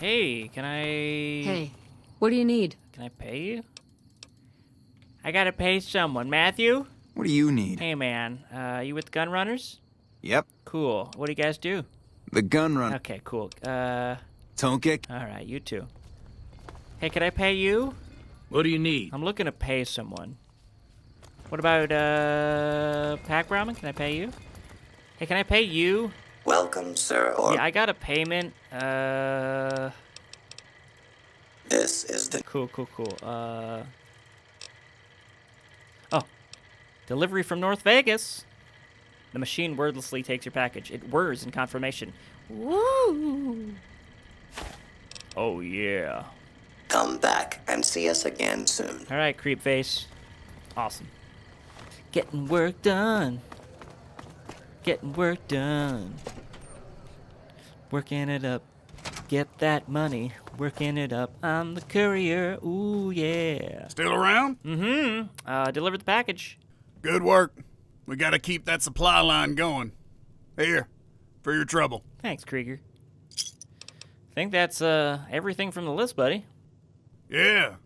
Hey, can I... Hey, what do you need? Can I pay you? I gotta pay someone. Matthew? What do you need? Hey, man. You with the gun runners? Yep, Cool. What do you guys do? the gun run. Okay, cool. Don't get... Alright, you too. Hey, can I pay you? What do you need? I'm looking to pay someone. What about, Pack Ramen? Can I pay you? Hey, can I pay you? Welcome, sir. Or Yeah, I got a payment. this is the Cool. Oh. Delivery from North Vegas. The machine wordlessly takes your package. It whirs in confirmation. Woo! Oh, yeah. come back and see us again soon. All right, creep face. Awesome. Getting work done. Getting work done. Working it up. Get that money. Working it up. I'm the courier. Ooh, yeah. Still around? Deliver the package. Good work. We gotta keep that supply line going. Here, for your trouble. Thanks, Krieger. Think that's, everything from the list, buddy. Yeah,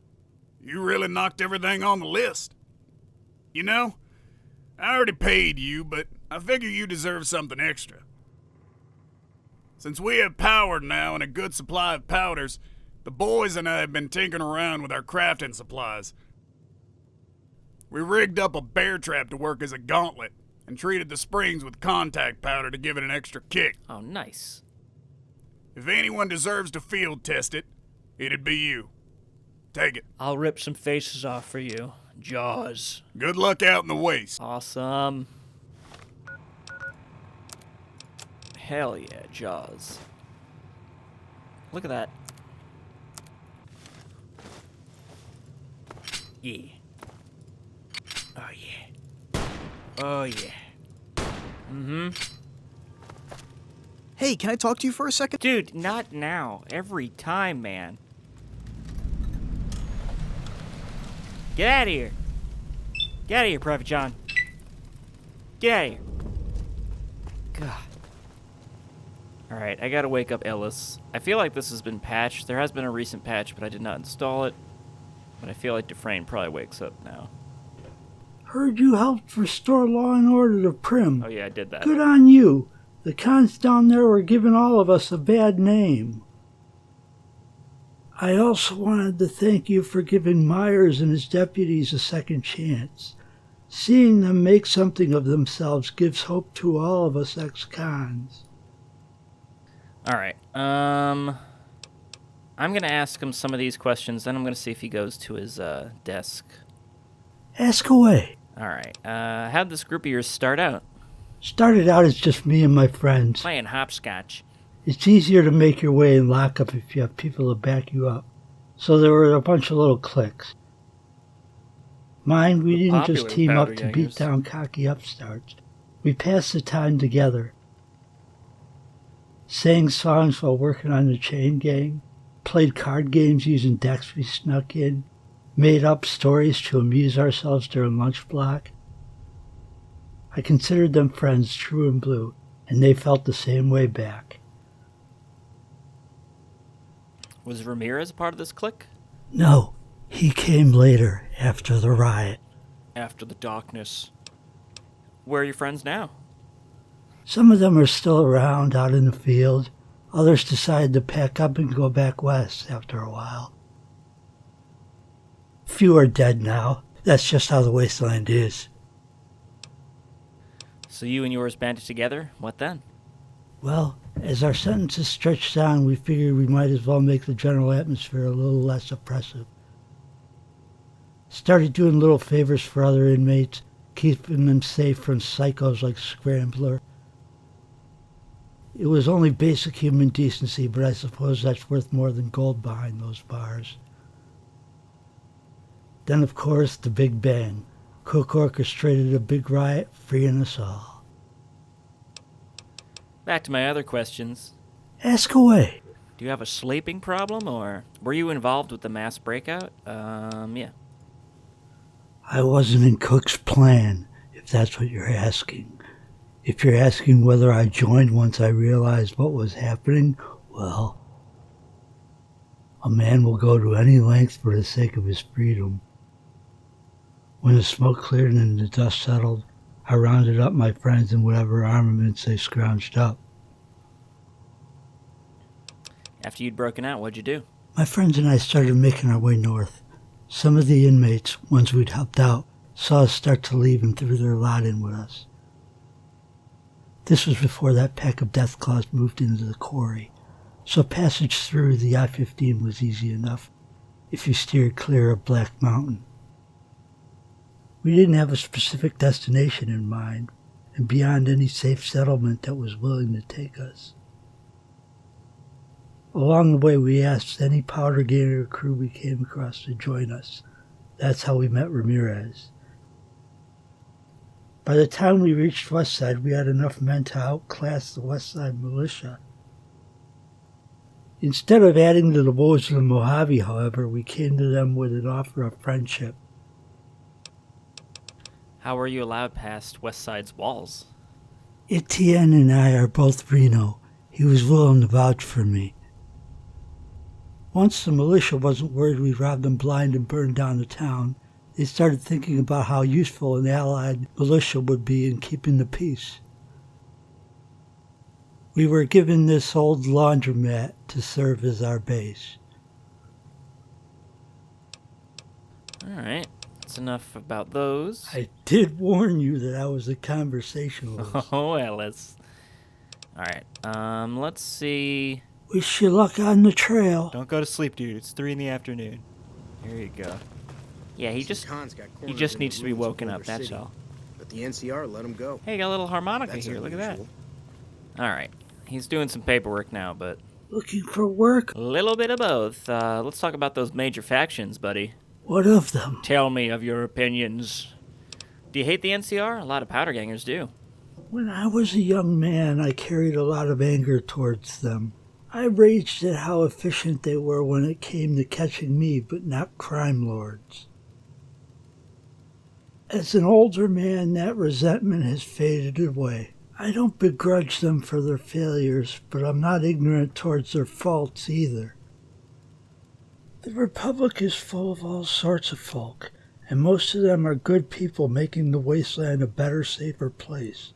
you really knocked everything on the list. You know, I already paid you, but I figure you deserve something extra. Since we have power now and a good supply of powders, the boys and I have been tinkering around with our crafting supplies. We rigged up a bear trap to work as a gauntlet and treated the springs with contact powder to give it an extra kick. Oh, nice. If anyone deserves to field test it, it'd be you. Take it. I'll rip some faces off for you. Jaws. Good luck out in the waste. Awesome. Hell yeah, Jaws. Look at that. Yeah. Oh yeah. Oh yeah. Mm-hmm. Hey, can I talk to you for a second? Dude, not now. Every time, man. Get out of here. Get out of here, Private John. Get out of here. God. Alright, I gotta wake up Ellis. I feel like this has been patched. There has been a recent patch, but I did not install it. But I feel like Dufresne probably wakes up now. Heard you helped restore law and order to Prim. Oh yeah, I did that. Good on you. The cons down there were giving all of us a bad name. I also wanted to thank you for giving Myers and his deputies a second chance. Seeing them make something of themselves gives hope to all of us ex-cons. Alright, I'm gonna ask him some of these questions, then I'm gonna see if he goes to his, desk. Ask away. Alright, how'd this group of yours start out? Started out as just me and my friends. Playing hopscotch. It's easier to make your way in lockup if you have people to back you up. So there were a bunch of little cliques. Mine, we didn't just team up to beat down cocky upstarts. We passed the time together. Sang songs while working on the chain gang, played card games using decks we snuck in, made up stories to amuse ourselves during lunch block. I considered them friends true and blue, and they felt the same way back. Was Ramirez part of this clique? No, he came later, after the riot. After the darkness. Where are your friends now? Some of them are still around out in the field. Others decided to pack up and go back west after a while. Few are dead now. That's just how the wasteland is. So you and yours banded together? What then? Well, as our sentences stretched on, we figured we might as well make the general atmosphere a little less oppressive. Started doing little favors for other inmates, keeping them safe from psychos like Scrambler. It was only basic human decency, but I suppose that's worth more than gold behind those bars. Then, of course, the Big Bang. Cook orchestrated a big riot, freeing us all. Back to my other questions. Ask away. Do you have a sleeping problem, or were you involved with the mass breakout? Yeah. I wasn't in Cook's plan, if that's what you're asking. If you're asking whether I joined once I realized what was happening, well, A man will go to any length for the sake of his freedom. When the smoke cleared and the dust settled, I rounded up my friends and whatever armaments they scrounged up. After you'd broken out, what'd you do? My friends and I started making our way north. Some of the inmates, ones we'd helped out, saw us start to leave and threw their lot in with us. This was before that pack of Deathclaws moved into the quarry, so passage through the I-15 was easy enough if you steered clear of Black Mountain. We didn't have a specific destination in mind, and beyond any safe settlement that was willing to take us. Along the way, we asked any powder gator crew we came across to join us. That's how we met Ramirez. By the time we reached Westside, we had enough men to outclass the Westside militia. Instead of adding to the woes of the Mojave, however, we came to them with an offer of friendship. How were you allowed past Westside's walls? Etienne and I are both Reno. He was willing to vouch for me. Once the militia wasn't worried we robbed them blind and burned down the town, they started thinking about how useful an allied militia would be in keeping the peace. We were given this old laundromat to serve as our base. Alright, that's enough about those. I did warn you that I was a conversationalist. Oh, Ellis. Alright, let's see. Wish you luck on the trail. Don't go to sleep, dude. It's 3 in the afternoon. Here you go. Yeah, he just needs to be woken up, that's all. But the NCR let him go. Hey, you got a little harmonica here. Look at that. Alright, he's doing some paperwork now, but... Looking for work? A little bit of both. Let's talk about those major factions, buddy. What of them? Tell me of your opinions. Do you hate the NCR? A lot of powder gangers do. When I was a young man, I carried a lot of anger towards them. I raged at how efficient they were when it came to catching me, but not crime lords. As an older man, that resentment has faded away. I don't begrudge them for their failures, but I'm not ignorant towards their faults either. The Republic is full of all sorts of folk, and most of them are good people making the wasteland a better, safer place.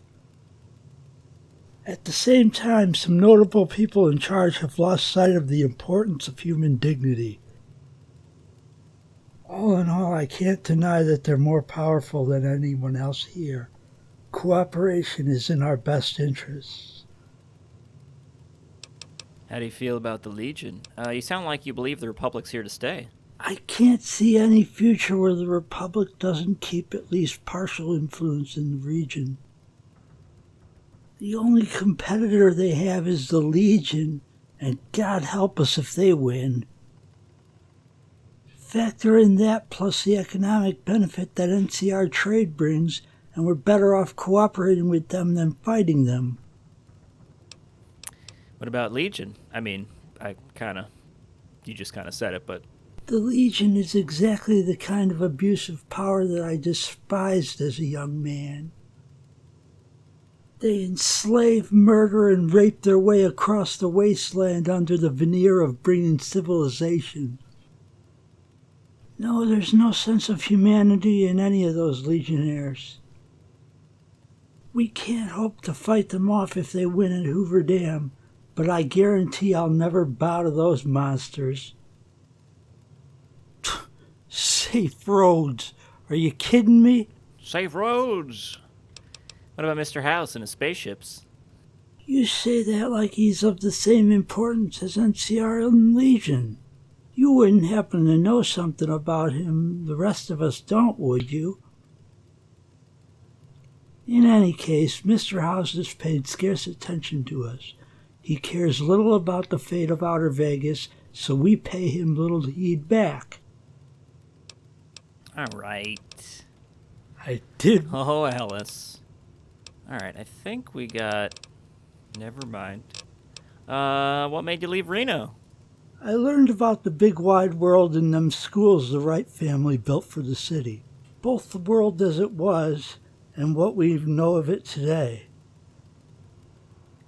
At the same time, some notable people in charge have lost sight of the importance of human dignity. All in all, I can't deny that they're more powerful than anyone else here. Cooperation is in our best interests. How do you feel about the Legion? You sound like you believe the Republic's here to stay. I can't see any future where the Republic doesn't keep at least partial influence in the region. The only competitor they have is the Legion, and God help us if they win. Factor in that plus the economic benefit that NCR trade brings, and we're better off cooperating with them than fighting them. What about Legion? I mean, you just kind of said it, but... The Legion is exactly the kind of abuse of power that I despised as a young man. They enslave, murder, and rape their way across the wasteland under the veneer of bringing civilization. No, there's no sense of humanity in any of those legionnaires. We can't hope to fight them off if they win at Hoover Dam, but I guarantee I'll never bow to those monsters. Safe roads. Are you kidding me? Safe roads! What about Mr. House and his spaceships? You say that like he's of the same importance as NCR and Legion. You wouldn't happen to know something about him the rest of us don't, would you? In any case, Mr. House has paid scarce attention to us. He cares little about the fate of Outer Vegas, so we pay him little heed back. Alright. I did. Oh, Ellis. Alright, I think we got... Never mind. What made you leave Reno? I learned about the big wide world in them schools the Wright family built for the city. Both the world as it was and what we know of it today.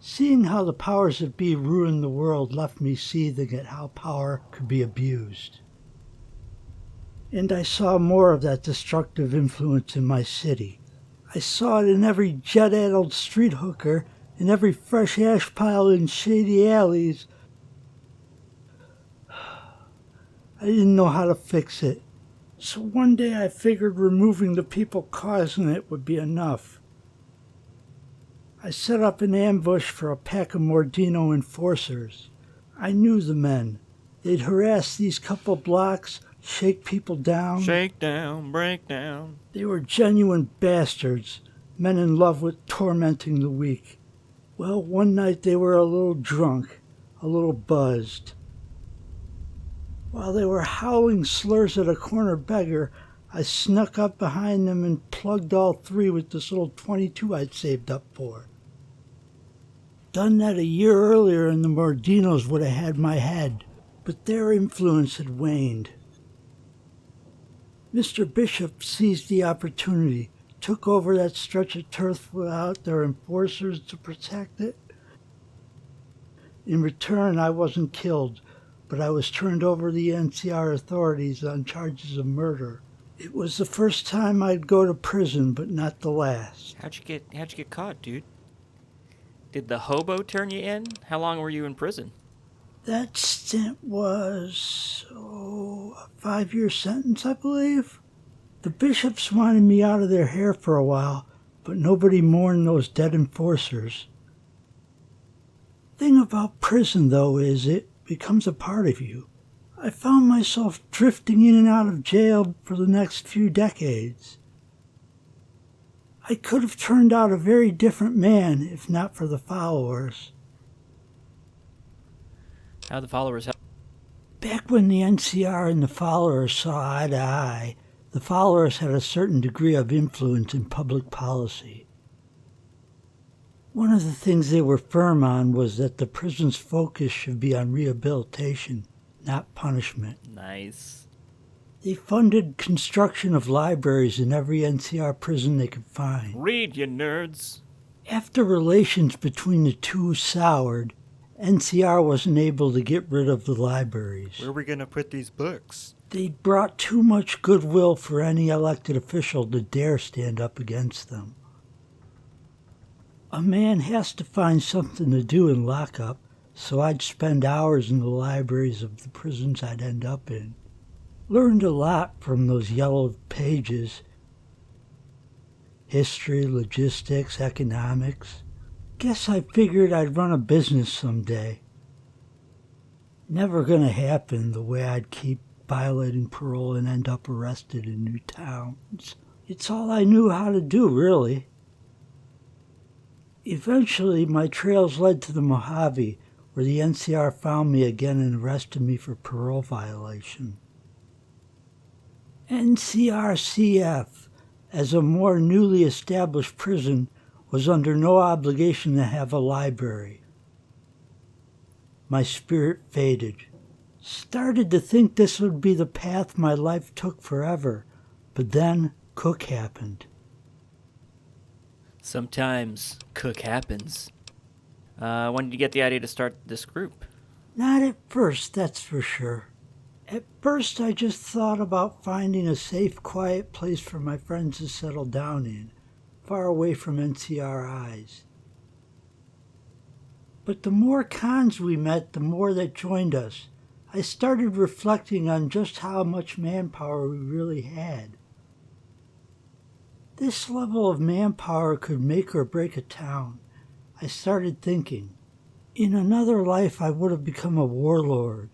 Seeing how the powers that be ruined the world left me seething at how power could be abused. And I saw more of that destructive influence in my city. I saw it in every jet-addled street hooker, in every fresh ash pile in shady alleys. I didn't know how to fix it. So one day I figured removing the people causing it would be enough. I set up an ambush for a pack of Mordino enforcers. I knew the men. They'd harass these couple blocks, shake people down. Shake down, break down. They were genuine bastards, men in love with tormenting the weak. Well, one night they were a little drunk, a little buzzed. While they were howling slurs at a corner beggar, I snuck up behind them and plugged all three with this little .22 I'd saved up for. Done that a year earlier and the Mordinos would have had my head, but their influence had waned. Mr. Bishop seized the opportunity, took over that stretch of turf without their enforcers to protect it. In return, I wasn't killed, but I was turned over to the NCR authorities on charges of murder. It was the first time I'd go to prison, but not the last. How'd you get caught, dude? Did the hobo turn you in? How long were you in prison? That stint was, a 5-year sentence, I believe. The bishops wanted me out of their hair for a while, but nobody mourned those dead enforcers. Thing about prison, though, is it becomes a part of you. I found myself drifting in and out of jail for the next few decades. I could have turned out a very different man if not for the followers. How the followers help? Back when the NCR and the followers saw eye to eye, the followers had a certain degree of influence in public policy. One of the things they were firm on was that the prison's focus should be on rehabilitation, not punishment. Nice. They funded construction of libraries in every NCR prison they could find. Read, you nerds. After relations between the two soured, NCR wasn't able to get rid of the libraries. Where are we gonna put these books? They brought too much goodwill for any elected official to dare stand up against them. A man has to find something to do in lockup, so I'd spend hours in the libraries of the prisons I'd end up in. Learned a lot from those yellowed pages. History, logistics, economics. Guess I figured I'd run a business someday. Never gonna happen the way I'd keep violating parole and end up arrested in new towns. It's all I knew how to do, really. Eventually, my trails led to the Mojave, where the NCR found me again and arrested me for parole violation. NCRCF, as a more newly established prison, was under no obligation to have a library. My spirit faded. Started to think this would be the path my life took forever, but then Cook happened. Sometimes Cook happens. When did you get the idea to start this group? Not at first, that's for sure. At first, I just thought about finding a safe, quiet place for my friends to settle down in, far away from NCR eyes. But the more cons we met, the more that joined us. I started reflecting on just how much manpower we really had. This level of manpower could make or break a town. I started thinking, in another life I would have become a warlord.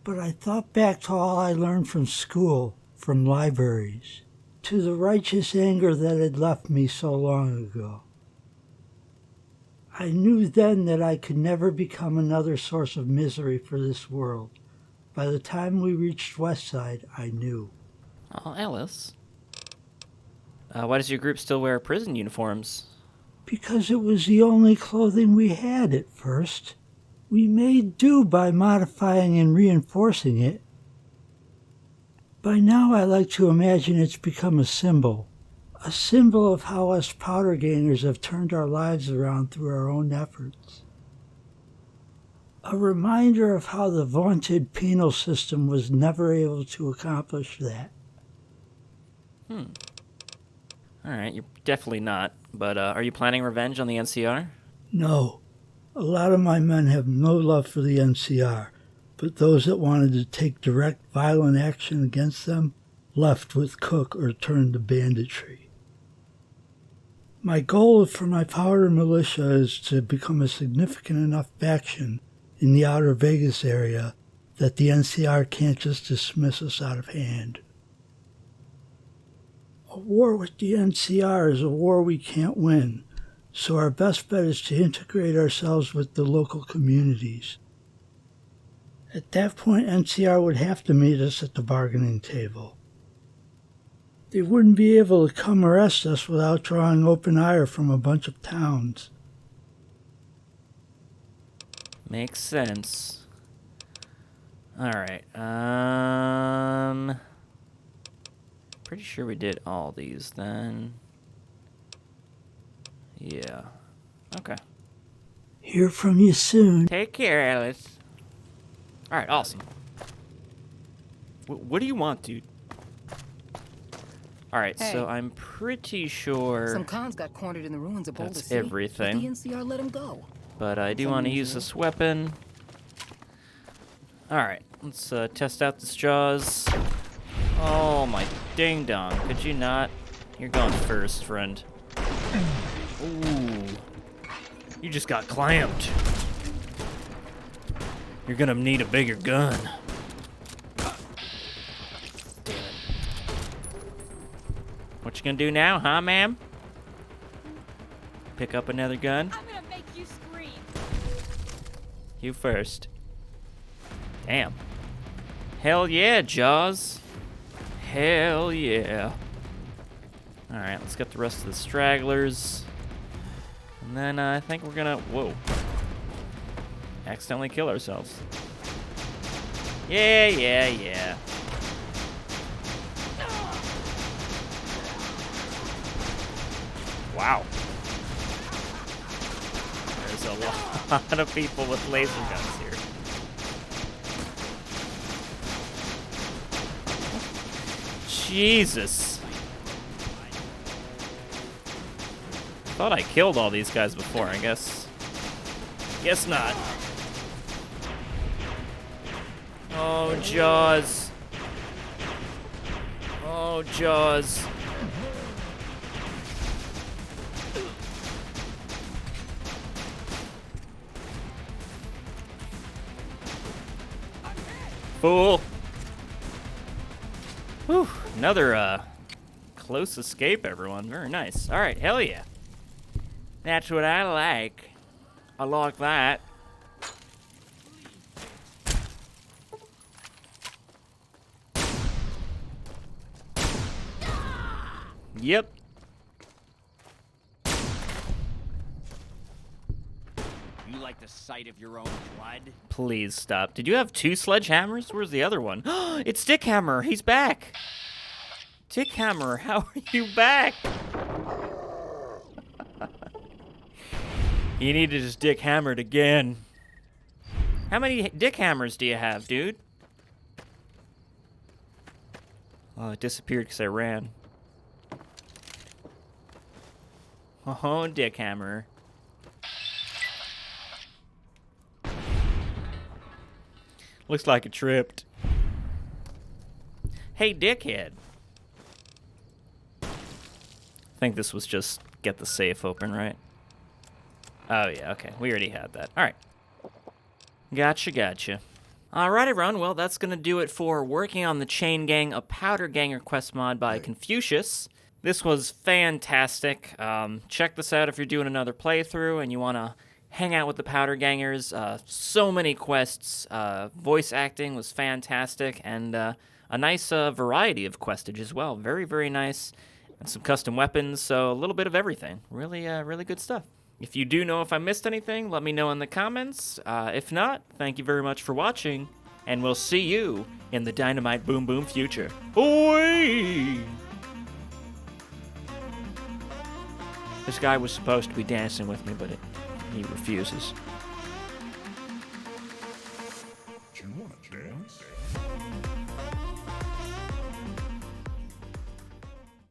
But I thought back to all I learned from school, from libraries, to the righteous anger that had left me so long ago. I knew then that I could never become another source of misery for this world. By the time we reached Westside, I knew. Oh, Ellis. Why does your group still wear prison uniforms? Because it was the only clothing we had at first. We made do by modifying and reinforcing it. By now I like to imagine it's become a symbol, A symbol of how us powder gangers have turned our lives around through our own efforts. A reminder of how the vaunted penal system was never able to accomplish that. Alright, you're definitely not. But are you planning revenge on the NCR? No, a lot of my men have no love for the NCR, but those that wanted to take direct violent action against them left with Cook or turned to banditry. My goal for my powder militia is to become a significant enough faction in the outer Vegas area that the NCR can't just dismiss us out of hand. A war with the NCR is a war we can't win, so our best bet is to integrate ourselves with the local communities. At that point, NCR would have to meet us at the bargaining table. They wouldn't be able to come arrest us without drawing open ire from a bunch of towns. Makes sense. Alright, pretty sure we did all these then. Yeah. Okay. Hear from you soon. Take care, Ellis. Alright, awesome. What do you want, dude? Alright, Hey. so I'm pretty sure Some cons got cornered in the ruins of Boulder that's City. everything. But the NCR let him go. But I do want to use this weapon. Alright, let's test out this Jaws. Oh my ding dong. Could you not? You're going first, friend. Ooh. You just got clamped. You're gonna need a bigger gun. Damn it. What you gonna do now, huh, ma'am? Pick up another gun? I'm gonna make you scream. You first. Damn. Hell yeah, Jaws. Hell yeah. Alright, let's get the rest of the stragglers. And then I think we're gonna... Whoa. Accidentally kill ourselves. Yeah, yeah, yeah. Wow. There's a lot of people with laser guns here. Jesus. Thought I killed all these guys before, I guess. Guess not. Oh, Jaws. Oh, Jaws. Fool. Whew, another close escape, everyone. Very nice. All right, hell yeah. That's what I like. I like that. Yep. You like the sight of your own blood? Please stop. Did you have 2 sledgehammers? Where's the other one? It's Dickhammer. He's back. Dickhammer, how are you back? You needed his dick hammered again. How many dick hammers do you have, dude? Oh, it disappeared because I ran. Oh, dick hammer. Looks like it tripped. Hey, dickhead. I think this was just get the safe open, right? Oh, yeah, okay. We already had that. All right. Gotcha, gotcha. All right, everyone. Well, that's going to do it for working on the Chain Gang, a Powder Ganger quest mod by Confusious. This was fantastic. Check this out if you're doing another playthrough and you want to hang out with the Powder Gangers. So many quests. Voice acting was fantastic, and a nice variety of questage as well. Very, very nice. And some custom weapons, so a little bit of everything. Really, really good stuff. If you do know if I missed anything, let me know in the comments. If not, thank you very much for watching, and we'll see you in the Dynamite Boom Boom future. Oi! This guy was supposed to be dancing with me, but he refuses.